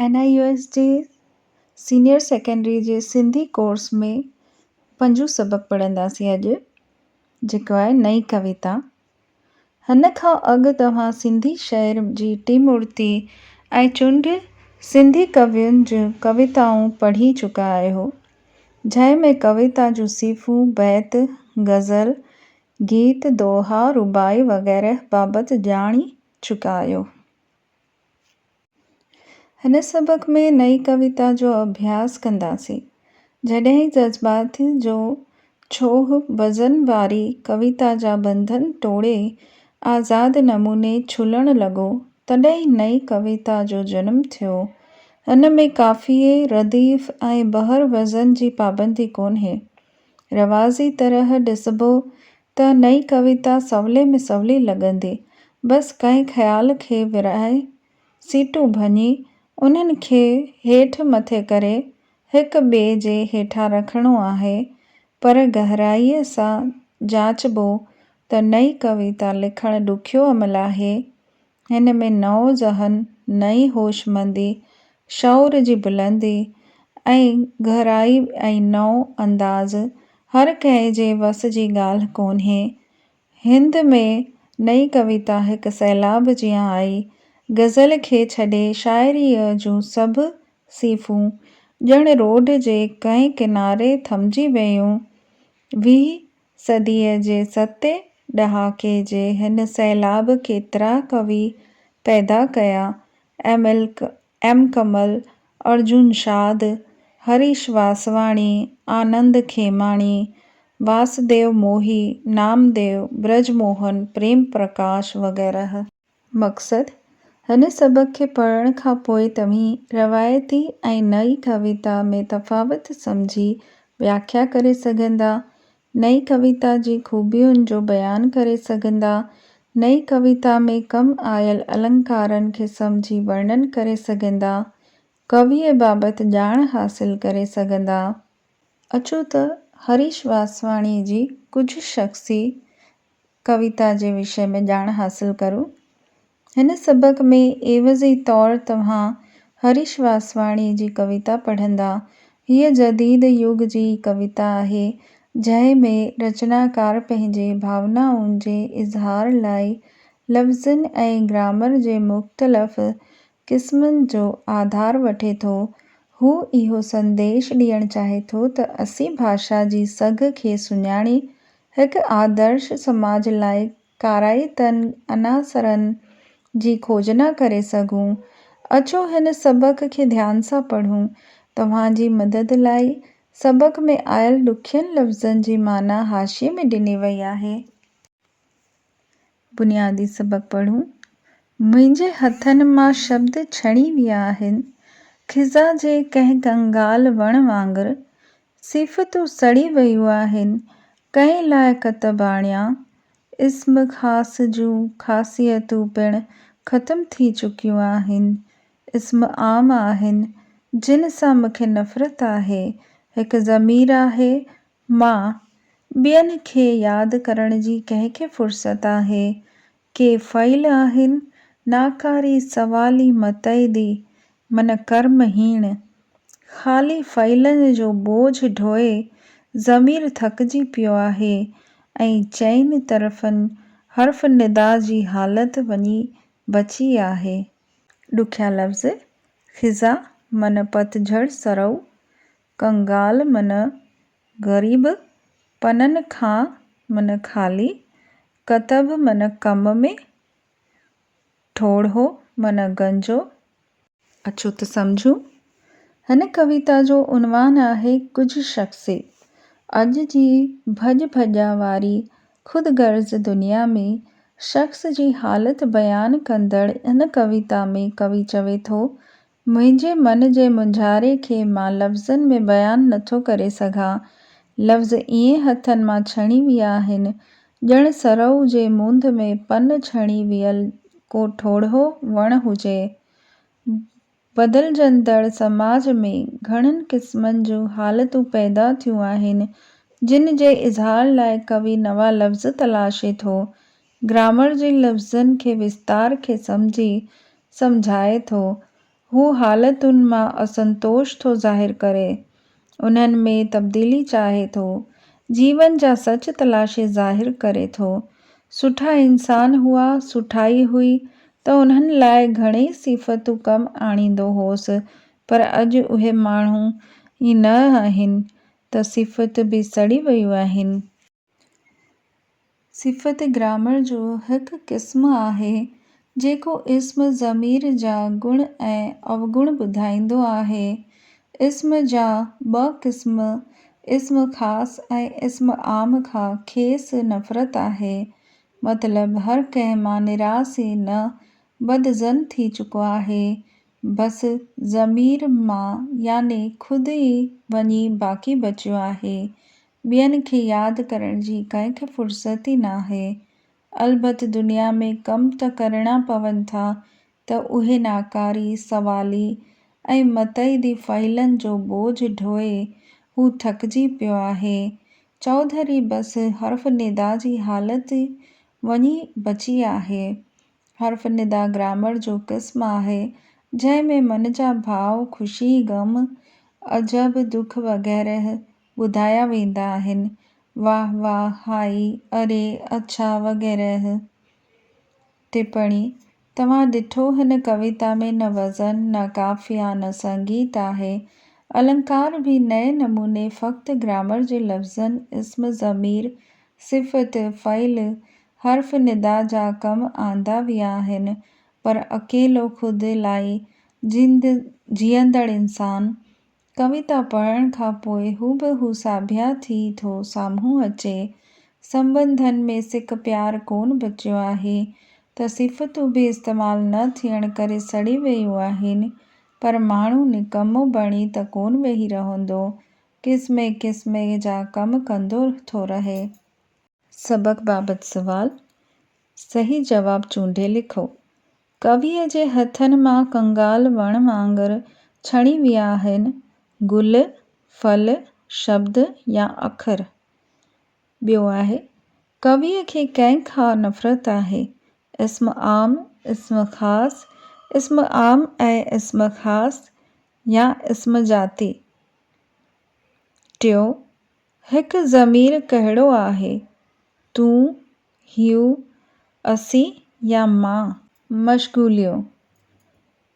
NIUS जे senior secondary जे Sindhi course में 5 सबक़ पढ़ंदासीं अॼु, जेको आहे नई कविता। हिन खां अॻु तव्हां सिंधी शाइर जी टिमूर्ती ऐं चुंड सिंधी कवियुनि जूं कविताऊं पढ़ी चुका आहियो, जंहिं में कविता जूं सीफ़ूं, बैत, गज़ल, गीत, दोहा, रुबाई वग़ैरह बाबति ॼाणी चुका आहियो। हिन सबक़ में नई कविता जो अभ्यास कंदासीं। जॾहिं जज़्बाती जो छोह वज़न वारी कविता जा बंधन तोड़े आज़ाद नमूने छुलण लॻो, तॾहिं नई कविता जो जनम थियो। हिन में काफ़िए, रदीफ़ ऐं बहर वज़न जी पाबंदी कोन्हे। रवाज़ी तरह ॾिसबो त नई कविता सवले में सवली लॻंदी, बसि कंहिं ख़्याल खे विरहाए सीटूं भञी उन्हनि खे हेठि मथे करे हिक ॿिए जे हेठां रखिणो आहे, पर गहराईअ सां जाचबो त नई कविता लिखणु ॾुखियो अमल आहे। हिन में नओं ज़हन, नई होशमंदी, शौर जी बुलंदी ऐं गहराई ऐं नओं अंदाज़ हर कंहिं जे वस जी ॻाल्हि कोन्हे। हिंद में नई कविता हिकु सैलाब जीअं आई। गज़ल खे छॾे शाइरीअ जूं सभु सीफ़ूं ॼण रोड जे कंहिं किनारे थमिजी वयूं। 20 सदीअ जे सतें ॾहाके जे हिन सैलाब केतिरा कवि पैदा कया। एम कमल, अर्जुन शाद, हरीश वासवाणी, आनंद खेमाणी, वासुदेव मोही, नामदेव, ब्रजमोहन, प्रेम प्रकाश वग़ैरह। मक़सदु हिन सबक़ खे पढ़ण खां पोइ तव्हीं रवायती ऐं नई कविता में तफ़ावत सम्झी व्याख्या करे सघंदा, नई कविता जी ख़ूबियुनि जो बयानु करे सघंदा, नई कविता में कमु आयल अलंकारनि खे सम्झी वर्णन करे सघंदा, कवीअ बाबति ॼाण हासिल करे सघंदा। अचो त हरीश वासवाणी जी कुझु शख़्सी कविता जे विषय में ॼाण हासिल करूं। हिन सबक़ में एवज़ी तौरु तव्हां हरीश वासवाणी जी कविता पढ़ंदा। हीअ जदीद युग जी कविता आहे, जंहिं में रचनाकार पंहिंजे भावनाउनि जे इज़हार लाइ लफ़्ज़नि ऐं ग्रामर जे मुख़्तलिफ़ क़िस्मनि जो आधार वठे थो। हू इहो संदेश ॾियणु चाहे थो त असीं भाषा जी सघ खे सुञाणी हिकु आदर्श समाज लाइ काराइतनि अनासरनि जी खोजना करे सघूं। अचो हिन सबक़ खे ध्यान सां पढ़ूं। तव्हांजी मदद लाइ सबक़ में आयल ॾुखियनि लफ़्ज़नि जी माना हाशिए में ॾिनी वई आहे। बुनियादी सबक़ पढ़ूं। मुंहिंजे हथनि मां शब्द छणी विया आहिनि, ख़िज़ा जे कंहिं कंगाल वण वांगुरु। सिफ़तूं सड़ी वयूं आहिनि, कंहिं लाइ कतबाणिया। इस्म ख़ासि जूं ख़ासियतूं पिणु ख़तमु थी चुकियूं आहिनि। इस्म आम आहिनि, जिन सां मूंखे नफ़रत आहे। हिकु ज़मीर आहे, मां। ॿियनि खे यादि करण जी कंहिंखे फ़ुर्सत आहे। के फ़इल आहिनि, नाकारी सवाली मतइदी, मन कर्महीन। ख़ाली फ़इलनि जो बोझ ढोए ज़मीर थकिजी पियो आहे ऐं चइनि तरफ़नि हर्फ़ निदा जी हालत वञी बची आहे। ॾुखिया लफ़्ज़। ख़िज़ा मन पतझड़ सरउ, कंगाल मन ग़रीब, पननि खां मन ख़ाली, कतब मन कम में, ठोड़ो मन गंजो। अचो त सम्झूं। हिन कविता जो उनवान आहे कुझु शख़्सी। अॼु जी भॼ भॼा वारी ख़ुदगर्ज़ दुनिया में शख़्स जी हालत बयानु कंदड़ हिन कविता में कवि चवे थो, मुंहिंजे मन जे मुंझारे खे मां लफ़्ज़नि में बयानु नथो करे सघां। लफ़्ज़ ईअं हथनि मां छणी विया आहिनि, ॼण सरउ जे मुंद में पन छणी वियल को ठोड़ो वणु हुजे। बदिलजंदड़ समाज में घणनि क़िस्मनि जूं हालतूं पैदा थियूं आहिनि, जिन जे इज़हार लाइ कवि नवां लफ़्ज़ तलाशे थो, ग्रामर जे लफ़्ज़नि खे विस्तार खे सम्झाए थो। हू हालतुनि मां असंतोष थो ज़ाहिर करे, उन्हनि में तब्दीली चाहे थो, जीवन जा सच तलाशे ज़ाहिर करे थो। सुठा इंसान हुआ, सुठाई हुई त उन्हनि लाइ घणेई सिफ़तूं कमु आणींदो होसि, पर अॼु उहे माण्हू ई न आहिनि त सिफ़त बि सड़ी वियूं आहिनि। सिफ़त ग्रामर जो हिकु क़िस्म आहे जेको इस्म ज़मीर जा गुण ऐं अवगुण ॿुधाईंदो आहे। इस्म जा ॿ क़िस्म इस्म ख़ासि ऐं इस्म आम खां खेसि नफ़रत आहे। मतिलबु हर कंहिं मां निरास ई न बदज़न थी चुको आहे, बसि ज़मीर मां याने ख़ुदि ई वञी बाक़ी बचियो आहे। ॿियनि खे यादि करण जी कंहिंखे फ़ुर्सत ई नाहे। अलबत्त दुनिया में कम त करणा पवनि था त उहे नाकारी, सवाली ऐं मतइदी फ़इलनि जो बोझ ढोए हू थकिजी पियो आहे। चौधरी बसि हर्फ़ निदा जी हालति वञी बची आहे। हर्फ़ निदा ग्रामर जो क़िस्म आहे जंहिं में मन जा भाव ख़ुशी, ग़म, अजब, दुख वग़ैरह ॿुधाया वेंदा आहिनि। वाह वाह, हाई, अरे, अच्छा वग़ैरह। टिप्पणी: तव्हां ॾिठो हिन कविता में न वज़न, न काफ़िया, न संगीत आहे। अलंकार बि नए नमूने फ़क़्ति ग्रामर जे लफ़्ज़नि इस्म, ज़मीर, सिफ़त, फ़इल, हर्फ़ निदा जा कम आंदा विया आहिनि, पर अकेलो ख़ुदि लाइ जीअंदड़ इंसान कविता पढ़ण खां पोइ हूबहू साभिया थी थो साम्हूं अचे। संबंधनि में सिक प्यार कोन बचियो आहे त सिफ़तूं बि इस्तेमालु न थियण करे सड़ी वियूं आहिनि, पर माण्हू निकमो बणी त कोन वेही रहंदो, क़िस्मे क़िस्मे जा कम कंदो थो रहे। सबक़ बाबति सुवाल: सही जवाबु चूंडे लिखो। कवीअ जे हथनि मां कंगाल वण वांगुरु छणी विया आहिनि गुल, फल, शब्द या अखर। ॿियो आहे, कवीअ खे कंहिं खां नफ़रत आहे? इस्म आम, इस्म ख़ासि, इस्म आम ऐं इस्म ख़ासि या इस्म जाती। टियों, हिकु ज़मीर कहिड़ो आहे? तूं, ह्यू, असीं या मां? मशग़ूलियूं: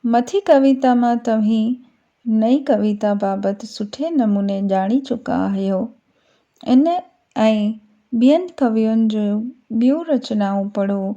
मथी कविता मां तव्हीं नई कविता बाबति सुठे नमूने ॼाणी चुका आहियो। इन ऐं ॿियनि कवियुनि जूं ॿियूं रचनाऊं पढ़ो।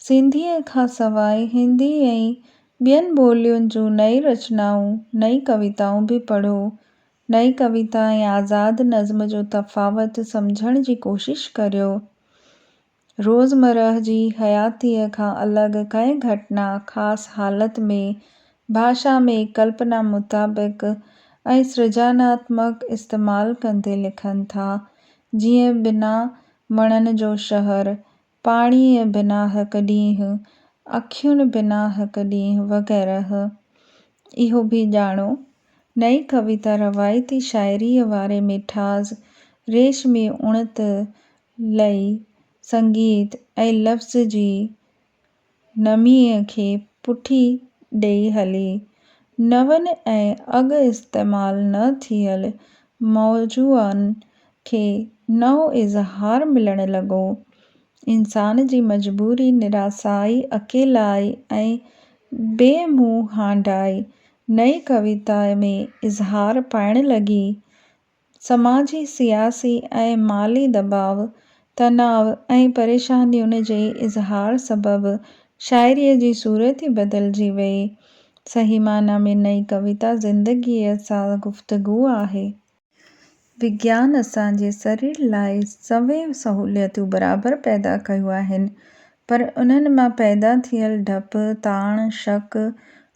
सिंधीअ खां सवाइ हिंदी ऐं ॿियनि ॿोलियुनि जूं नई रचनाऊं, नई कविताऊं बि पढ़ो। नई कविता ऐं आज़ाद नज़्म जो तफ़ावत समुझण जी कोशिश करियो। रोज़मर्रा जी हयातीअ खां अलॻि कंहिं घटना, ख़ासि हालत में भाषा में कल्पना मुताबिक़ ऐं सृजनात्मक इस्तेमालु कंदे लिखनि था, जीअं बिना वणनि जो शहर, पाणीअ बिना हिकु ॾींहुं, अखियुनि बिना हिकु ॾींहुं वग़ैरह। इहो बि ॼाणो, नई कविता रवायती शाइरीअ वारे मिठास, रेशमी उणत, लय, संगीत ऐं लफ़्ज़ जी नमीअ खे पुठी ॾेई हली। नवनि ऐं अॻु इस्तेमालु न थियल मौज़ूअनि खे नओं इज़हार मिलण लॻो। इंसान जी मजबूरी, निरासाई, अकेलाई ऐं बेमुंहांडाई नई कविता में इज़हार पाइण लॻी। समाजी, सियासी ऐं माली दबाव, तनाव ऐं परेशानियुनि जे इज़हार सबबि शाइरीअ जी सूरत ई बदिलजी वई। सही माना में नई कविता ज़िंदगीअ सां गुफ़्तगू आहे। विज्ञान असांजे शरीर लाइ सभई सहूलियतूं बराबरि पैदा कयूं आहिनि, पर उन्हनि मां पैदा थियल डपु, ताण, शक,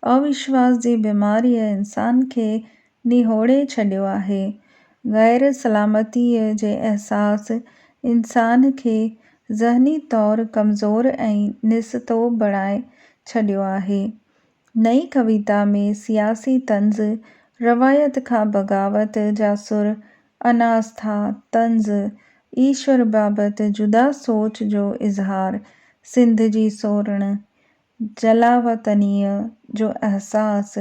अविश्वास जी बीमारीअ इंसान खे निहोड़े छॾियो आहे। ग़ैर सलामतीअ जे अहसास इंसान खे ज़हनी तौरु कमज़ोर ऐं निस्तो बणाए छॾियो आहे। नई कविता में सियासी तंज़, रवायत खां बग़ावत जा सुर, अनास्था, तंज़, ईश्वर बाबति जुदा सोच जो इज़हार, सिंध जी सोड़ण, जलावतनीअ जो अहसास,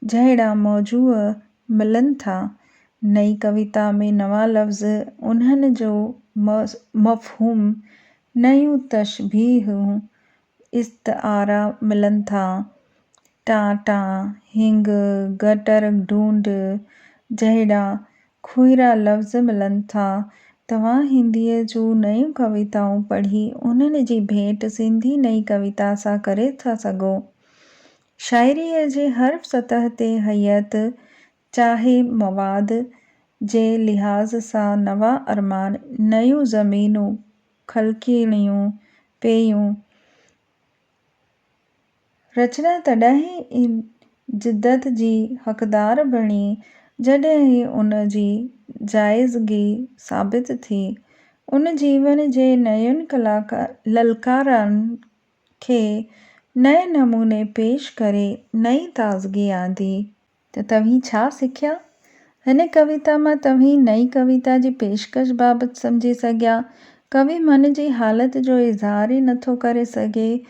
जहिड़ा मौजूअ मिलनि था। नई कविता में नवां लफ़्ज़, उन्हनि जो मफ़हूम, नयूं तशबीहूं, इस्तिआरा मिलनि था। टां, हिंग, गटर ढूंढ जहिड़ा खुईरा लफ़्ज़ मिलनि था। तव्हां हिंदीअ जूं नयूं कविताऊं पढ़ी उन्हनि जी भेंट सिंधी नई कविता सां करे था सघो। शाइरीअ जे हर सतह ते हयत, चाहे मवाद जे लिहाज़ सां नवां अरमान, नयूं ज़मीनूं ख़लक़णियूं पेयूं। रचना तॾहिं जिदत जी हक़दार बणी जॾहिं उन जी जाइज़गी साबित थी। उन जीवन जे नयुनि ललकारनि खे नए नमूने पेश करे नई ताज़गी आंदी। त तव्हीं छा सिखिया? हिन कविता मां तव्हीं नई कविता जी पेशकश बाबति सम्झी सघिया। कवि मन जी हालत जो इज़हार ई नथो करे सघे।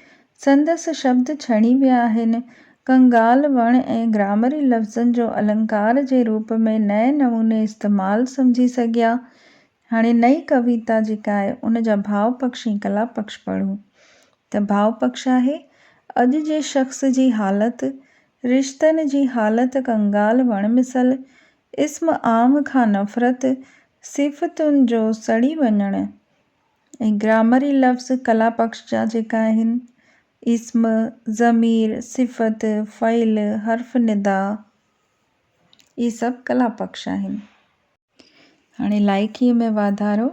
संदसि शब्द छणी विया आहिनि। कंगाल वण ऐं ग्रामरी लफ़्ज़नि जो अलंकार जे रूप में नए नमूने इस्तेमालु सम्झी सघिया। हाणे नई कविता जेका आहे उन जा भाव पक्ष ऐं कला पक्ष पढ़ूं। त भाव पक्ष आहे, अॼु जे शख़्स जी हालत, रिश्तनि जी हालत कंगाल वण मिसल, इस्म आम खां नफ़रत, सिफ़तुनि जो सड़ी वञणु। ऐं ग्रामरी लफ़्ज़ कला पक्ष जा जेका आहिनि, इस्म, ज़मीर, सिफ़त, फ़इल, हर्फ़ निदा, इहे सभु कला पक्ष आहिनि। हाणे लाइकीअ में वाधारो।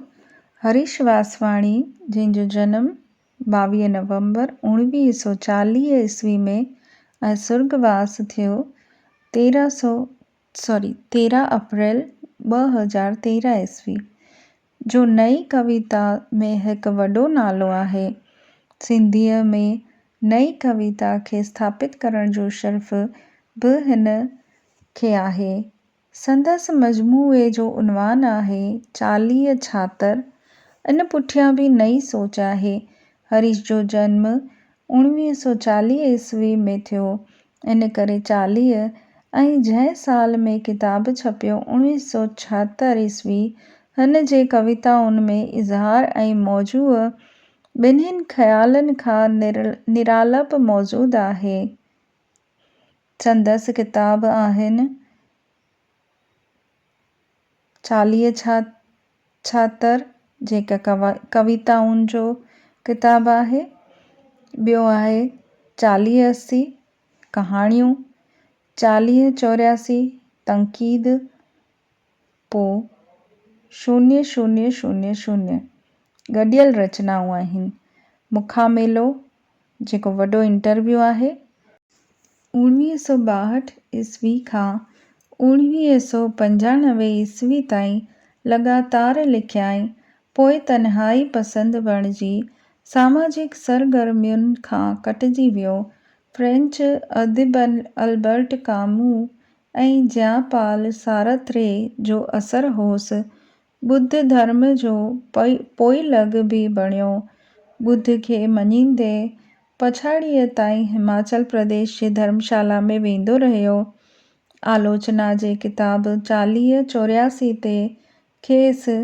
हरीश वासवाणी, जंहिंजो जनम 22 नवंबर 1940 ईस्वी में ऐं सुर्गवास थियो 13 अप्रैल 2013 ईस्वी, जो नई कविता में हिकु वॾो नालो आहे। सिंधीअ में नई कविता खे स्थापित करण जो शर्फ़ बि हिन खे आहे। संदसि मजमूए जो उनवान आहे 40 छातर। इन पुठियां बि नई सोच आहे। हरीश जो जनम 1940 ईस्वी में थियो, इन करे 40, ऐं जंहिं साल में किताब छपियो 1976 ईस्वी, हिन जे कविताउनि में इज़हार ऐं मौजूअ ॿिन्हिनि ख़्यालनि खां निरालप मौजूदु आहे। संदसि किताब आहिनि 40 छातर, जेका कविताउनि जो किताब आहे। ॿियो आहे 4080 कहाणियूं, 4084 तंक़ीद, पोइ 0000 गॾियल रचनाऊं आहिनि। मुखामेलो, जेको वॾो इंटरव्यू आहे। 1962 ईस्वी खां 1995 ईस्वी ताईं लॻातार लिखियाईं। पोइ तन्हाई पसंदि बणिजी सामाजिक सरगर्मियुनि खां कटिजी वियो। फ्रेंच अदिब अल्बर्ट कामू ऐं ज्यां पाल सारत्रे जो असरु होसि। ॿुध धर्म जो पोइलॻ बि बणियो। ॿुध खे मञींदे पछाड़ीअ ताईं हिमाचल प्रदेश जे धर्मशाला में वेंदो रहियो। आलोचना जे किताब 4084 ते खेसि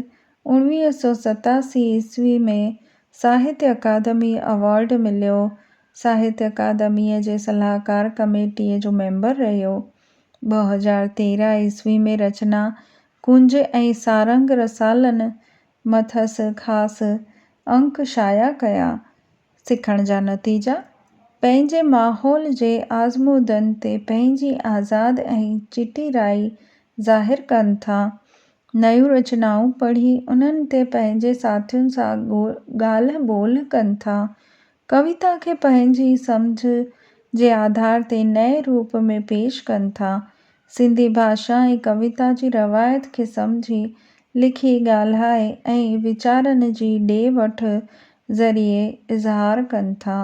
1987 ईस्वी में साहित्य अकादमी अवॉर्ड मिलियो। साहित्य अकादमीअ जे सलाहकार कमेटीअ जो मेंबर रहियो। 2013 ईस्वी में रचना कुंज ऐं सारंग रसालनि मथसि ख़ासि अंक शाया कया। सिखण जा नतीजा: पंहिंजे माहौल जे आज़मूदनि ते पंहिंजी आज़ाद ऐं चिटी राइ ज़ाहिर कनि था। नयूं रचनाऊं पढ़ी उन्हनि ते पंहिंजे साथियुनि सां ॻाल्हि ॿोल्हि कनि था। कविता खे पंहिंजी सम्झ जे आधार ते नए रूप में पेश कनि था। सिंधी भाषा ऐं कविता जी रवायत खे सम्झी, लिखी, ॻाल्हाए ऐं वीचारनि जी ॾे वठु ज़रिए इज़हार कनि था।